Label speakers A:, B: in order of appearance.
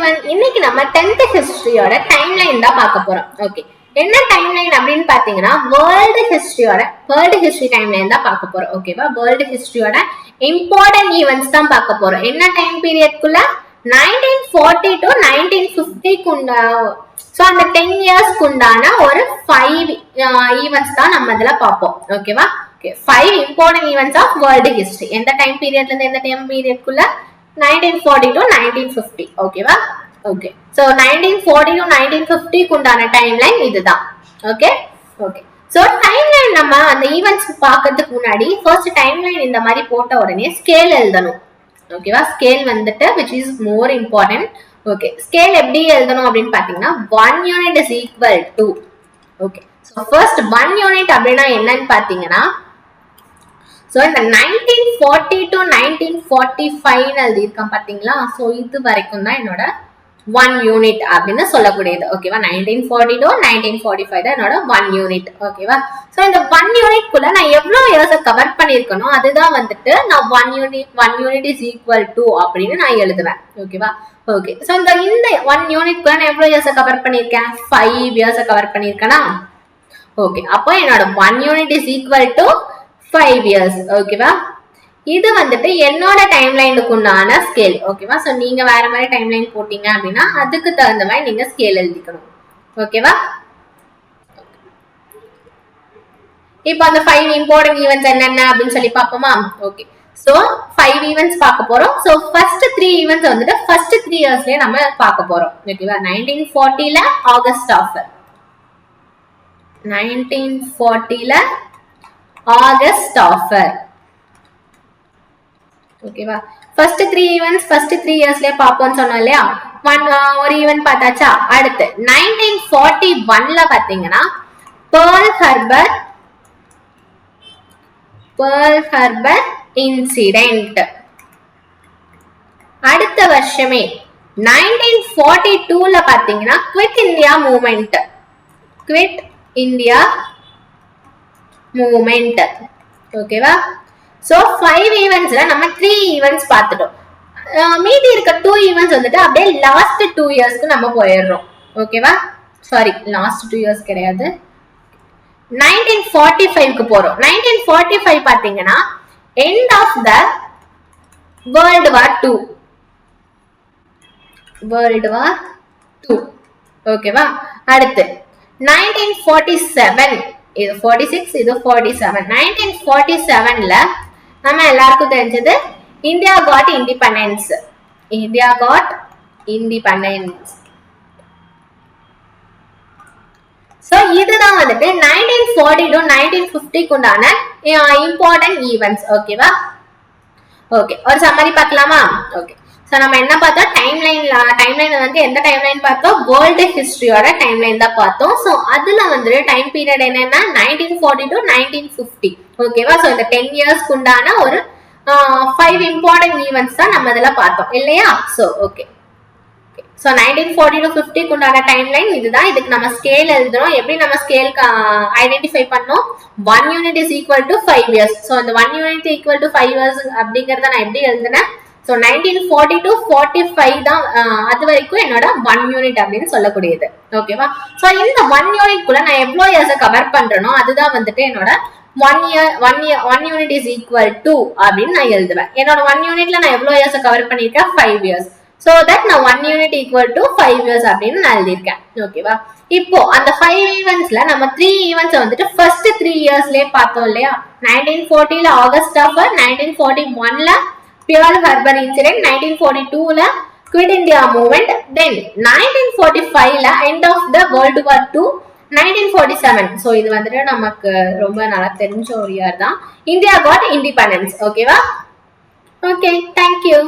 A: everyone. இன்னைக்கு நம்ம 10th ஹிஸ்டரியோட timeline தான் பார்க்க போறோம். ஓகே, என்ன டைம்லைன் அப்படின்னு பாத்தீங்கன்னா வேர்ல்டு ஹிஸ்டரி டைம்லைன் தான் பார்க்க போறோம். ஓகேவா, வேர்ல்டு ஹிஸ்டரியோட இம்பார்ட்டன்ட் ஈவெண்ட்ஸ் தான் பார்க்க போறோம். என்ன டைம் பீரியட்குள்ள 1940 to 1950 ஸோ அந்த 10 இயர்ஸ்க்கு உண்டான ஒரு 5 ஈவெண்ட்ஸ் தான் நம்ம இதுல பார்ப்போம். ஓகேவா, 5 important events of world history. எந்த டைம் பீரியட்ல இருந்து எந்த டைம் பீரியட்குள்ள 1940 to 1950. ஓகேவா, ஓகே. சோ 1940 to 1950 குண்டான டைம்லைன் இதுதான். Okay okay. சோ டைம்லைன் நம்ம அந்த ஈவென்ட்ஸ் பார்க்கிறதுக்கு முன்னாடி ஃபர்ஸ்ட் டைம்லைன் இந்த மாதிரி போட்ட உடனே ஸ்கேல் எழுதணும். ஓகேவா, ஸ்கேல் வந்துட்டு which is more important. Okay, scale எப்படி எழுதணும் அப்படின்னு பாத்தீங்கன்னா 1 unit is equal to. Okay, so first 1 unit அப்படின்னா என்னன்னு பாத்தீங்கன்னா சோ இந்த 1940 to 1945 எழுதியிருக்கேன் பாத்தீங்களா. சோ இது வரைக்கும் தான் என்னோட 1 யூனிட் அப்படின்னு சொல்லக்கூடியது. ஓகேவா, 1940 to 1945 தான் என்னோட 1 யூனிட். ஓகேவா, சோ இந்த 1 யூனிட்குள்ள நான் எவ்வளவு இயர்ஸை கவர் பண்ணிருக்கணும் அதுதான் வந்துட்டு நான் 1 யூனிட் இஸ் ஈக்குவல் டு அப்படின்னு நான் எழுதுவேன். ஓகேவா, ஓகே. சோ இந்த 1 யூனிட்குள்ள நான் எவ்வளவு இயர்ஸை கவர் பண்ணிருக்கேன்? 5 இயர்ஸை கவர் பண்ணிருக்கேனா? ஓகே, அப்போ என்னோட 1 unit is equal to 5 years. ஓகேவா, இது வந்துட்டு என்னோட டைம்லைனுக்கு உண்டான ஸ்கேல். ஓகேவா, சோ நீங்க வேற மாதிரி டைம்லைன் போட்டீங்க அப்படின்னா அதுக்கு தகுந்த மாதிரி நீங்க ஸ்கேல் எழுதிக்கணும். ஓகேவா, இப்போ அந்த 5 இம்பார்ட்டன்ட் ஈவென்ட்ஸ் என்னென்ன அப்படின்னு சொல்லி பார்ப்போமா? ஓகே, சோ 5 ஈவென்ட்ஸ் பார்க்க போறோம். சோ ஃபர்ஸ்ட் 3 ஈவென்ட்ஸ் வந்துட்டு ஃபர்ஸ்ட் 3 இயர்ஸ்லயே நம்ம பார்க்க போறோம். ஓகேவா, 1940ல ஆகஸ்ட் ஆஃபர், 1940ல ஆகஸ்ட் ஆஃபர். ஓகேவா, ஃபர்ஸ்ட் 3 ஈவென்ட்ஸ் ஃபர்ஸ்ட் 3 இயர்ஸ்லயே பாப்போம்னு சொன்னோம் இல்லையா. ஒரு ஈவென்ட் பார்த்தாச்சா. அடுத்து 1941ல பாத்தீங்கன்னா Pearl Harbor இன்சிடென்ட். அடுத்த வருஷமே 1942ல பாத்தீங்கன்னா குவிட் இந்தியா மூவ்மெண்ட். ஓகேவா, சோ 5 ஈவென்ட்ஸ்ல நம்ம 3 ஈவென்ட்ஸ் பார்த்துட்டோம். மீதி இருக்க 2 ஈவென்ட்ஸ் வந்துட்டு அப்படியே லாஸ்ட் 2 இயர்ஸ்க்கு நம்ம போயிடுறோம். ஓகேவா, சாரி லாஸ்ட் 2 இயர்ஸ் கிடையாது, 1945க்கு போறோம். 1945 பாத்தீங்கன்னா end of the world war 2. ஓகேவா, அடுத்து 1947, இது 46, இது 47. 1947ல நம்ம எல்லாருக்கும் தெரிஞ்சது இந்தியா காட் இண்டிபெண்டன்ஸ். சோ இதுதான் வந்துட்டு 1940 to 1950 உண்டான இம்பார்ட்டன்ட் ஈவென்ட்ஸ். ஓகேவா, ஓகே. ஒரு சம்மரி பார்க்கலாமா? ஓகே, சோ நம்ம என்ன பார்த்தோம்? டைம்லைன் வந்து எந்த டைம்லைன் பார்த்தோம்? வேர்ல்டு ஹிஸ்டரியோட டைம்லைன் தான் பார்த்தோம். சோ அதுல வந்து டைம் பீரியட் என்னன்னா 1940 to 1950. ஓகேவா, சோ இந்த 10 இயர்ஸ்க்கு உண்டான ஒரு 5 இம்பார்ட்டன்ட் ஈவென்ட்ஸ் தான் நம்ம இதுல பார்த்தோம் இல்லையா. சோ ஓகே, சோ 1940 to 50 உண்டான டைம்லைன் இதுதான். இதுக்கு நம்ம ஸ்கேல் எழுதுறோம். எப்படி நம்ம ஸ்கேல் ஐடென்டிஃபை பண்ணோம்? 1 unit is equal to 5 years. So அந்த 1 யூனிட் ஈக்குவல் டு 5 இயர்ஸ் அப்படிங்கறத நான் எப்படி எழுதுனேன்? சோ 1940 to 45 தான் அது வரைக்கும் என்னோட 1 யூனிட் அப்படின்னு சொல்லக்கூடியது. ஓகேவா, சோ இந்த 1 யூனிட் குள்ள நான் எவ்வளவு இயர்ஸ் கவர் பண்றேனோ அதுதான் வந்துட்டு என்னோட 1 யூனிட் இஸ் ஈக்குவல் டு அப்படின்னு நான் எழுதுவேன். என்னோட 1 யூனிட்ல நான் எவ்வளவு இயர்ஸ் கவர் பண்ணிருக்கேன்? 5 இயர்ஸ். சோ தட் நான் 1 யூனிட் ஈக்குவல் டு 5 இயர்ஸ் அப்படின்னு நான் எழுதியிருக்கேன். ஓகேவா, இப்போ அந்த 5 ஈவென்ட்ஸ்ல நம்ம 3 ஈவென்ட்ஸ் வந்துட்டு ஃபர்ஸ்ட் 3 இயர்ஸ்லயே பார்த்தோம் இல்லையா. 1940ல ஆகஸ்ட் ஆஃபர், 1941ல Pearl Harbor incident, 1942ல Quit India movement, then 1945ல end of the World War II, 1947. So இது வந்துட்டு நமக்கு ரொம்ப நல்லா தெரிஞ்ச ஒரு இயர் தான். India got independence. ஓகேவா, ஓகே, தேங்க்யூ.